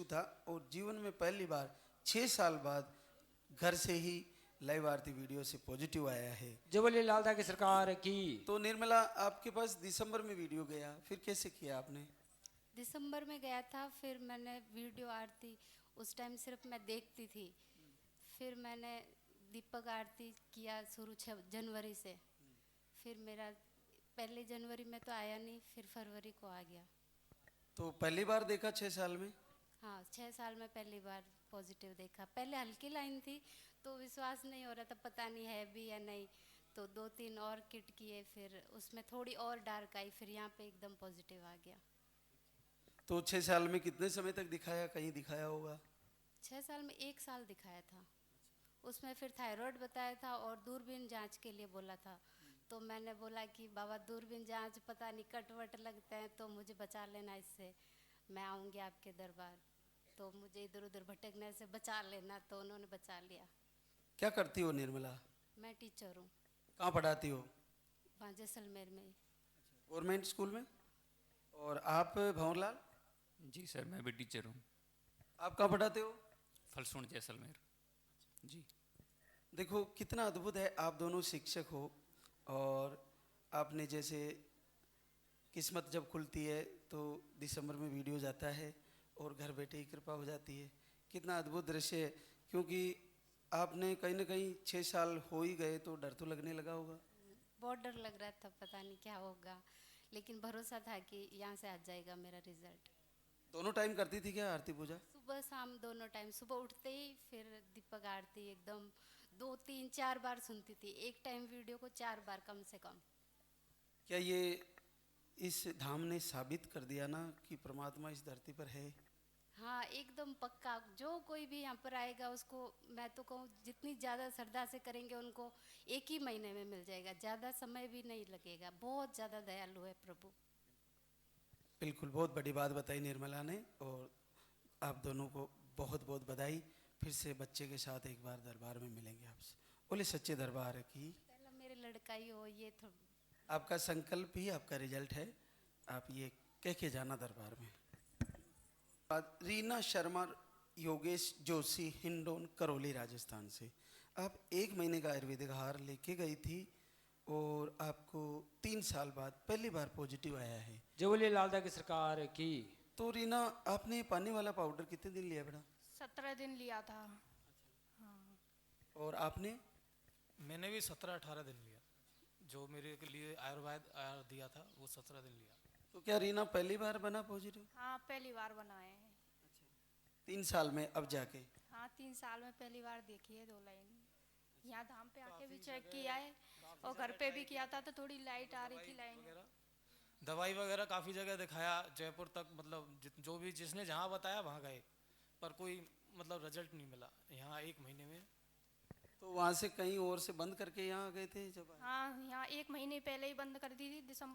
था और जीवन में पहली बार 6 साल बाद घर से ही लाइव आरती वीडियो से पॉजिटिव आया है। जय बोले लालदा की सरकार की। तो निर्मला, आपके पास दिसंबर में वीडियो गया, फिर कैसे किया आपने? दिसंबर में गया था, फिर मैंने वीडियो आरती उस टाइम सिर्फ मैं देखती थी। फिर मैंने दीपक आरती किया शुरू 6 जनवरी से। फिर मेरा 1 जनवरी में तो आया नहीं, फिर फरवरी को आ गया। तो पहली बार देखा 6 साल में? हाँ, 6 साल में पहली बार पॉजिटिव देखा। पहले हल्की लाइन थी तो विश्वास नहीं हो रहा था, पता नहीं है भी या नहीं। तो 2-3 और किट किए, फिर उसमें थोड़ी और डार्क आई, फिर यहाँ पे एकदम पॉजिटिव आ गया। तो 6 साल में कितने समय तक दिखाया, कहीं दिखाया होगा? 6 साल में 1 साल दिखाया था। उसमें फिर थायराइड बताया था और दूरबीन जांच के लिए बोला था। तो मैंने बोला कि बाबा दूरबीन जांच पता नहीं कट वट लगते हैं, तो मुझे बचा लेना इससे, मैं आऊँगी आपके दरबार, तो मुझे इधर उधर भटकने से बचा लेना। तो उन्होंने बचा लिया। क्या करती हो निर्मला? मैं टीचर हूँ, कहाँ पढ़ाती हो? वहाँ जैसलमेर में ही। गवर्नमेंट स्कूल में। और आप भंवरलाल, जी सर, मैं भी टीचर हूँ। आप कहाँ पढ़ाते हो? फलसूण जैसलमेर। जी। देखो कितना अद्भुत है, आप दोनों शिक्षक हो और आपने जैसे किस्मत जब खुलती है तो दिसंबर में वीडियो जाता है और घर बैठे ही कृपा हो जाती है। कितना अद्भुत दृश्य है, क्योंकि आपने कहीं ना कहीं 6 साल हो ही गए तो डर तो लगने लगा होगा। बहुत डर लग रहा था, पता नहीं क्या होगा, लेकिन भरोसा था कि यहाँ से आ जाएगा मेरा रिजल्ट। दोनों टाइम करती थी क्या आरती पूजा? सुबह शाम दोनों टाइम। सुबह उठते ही फिर दीपक आरती एकदम 2-3-4 बार सुनती थी। एक टाइम वीडियो को 4 बार कम से कम। क्या ये इस धाम ने साबित कर दिया ना कि परमात्मा इस धरती पर है? हाँ, एकदम पक्का। जो कोई भी यहाँ पर आएगा उसको मैं तो कहूँ जितनी ज़्यादा श्रद्धा से करेंगे उनको 1 ही महीने में मिल जाएगा, ज़्यादा समय भी नहीं लगेगा। बहुत ज़्यादा दयालु है प्रभु। बिल्कुल, बहुत बड़ी बात बताई निर्मला ने और आप दोनों को बहुत बहुत बधाई। फिर से बच्चे के साथ एक बार दरबार में मिलेंगे आपसे। बोले सच्चे दरबार की। पहला मेरे लड़का ही हो, ये तो आपका संकल्प ही आपका रिजल्ट है, आप ये कह के जाना दरबार में। रीना शर्मा, योगेश जोशी, हिंडोन, करौली, राजस्थान से। आप 1 महीने का आयुर्वेदिक आहार लेके गई थी और आपको 3 साल बाद पहली बार पॉजिटिव आया है। जय बोले लालदा की सरकार की। तो रीना, आपने पानी वाला पाउडर कितने दिन लिया बेटा? 17 दिन लिया था। हाँ। और आपने? मैंने भी 17-18 दिन लिया। जो मेरे के लिए आयुर्वेद दिया था वो 17 दिन लिया। तो क्या रीना पहली बार बना पॉजिटिव? हाँ, पहली बार बनाए हैं। 3 साल में अब जाके? हाँ, 3 साल में पहली बार देखी है 2 लाइन। यहाँ धाम पे आके भी चेक किया है और घर पे भी किया था, तो थोड़ी लाइट आ रही थी लाइन। दवाई वगैरह काफ़ी जगह दिखाया, जयपुर तक, मतलब जो भी जिसने जहाँ बताया वहाँ गए, पर कोई मतलब रिजल्ट नहीं मिला। यहाँ 1 महीने में। तो वहाँ से कहीं और से बंद करके यहाँ आ गए थे जब? हाँ, यहाँ 1 महीने पहले ही बंद कर दी थी, दिसंबर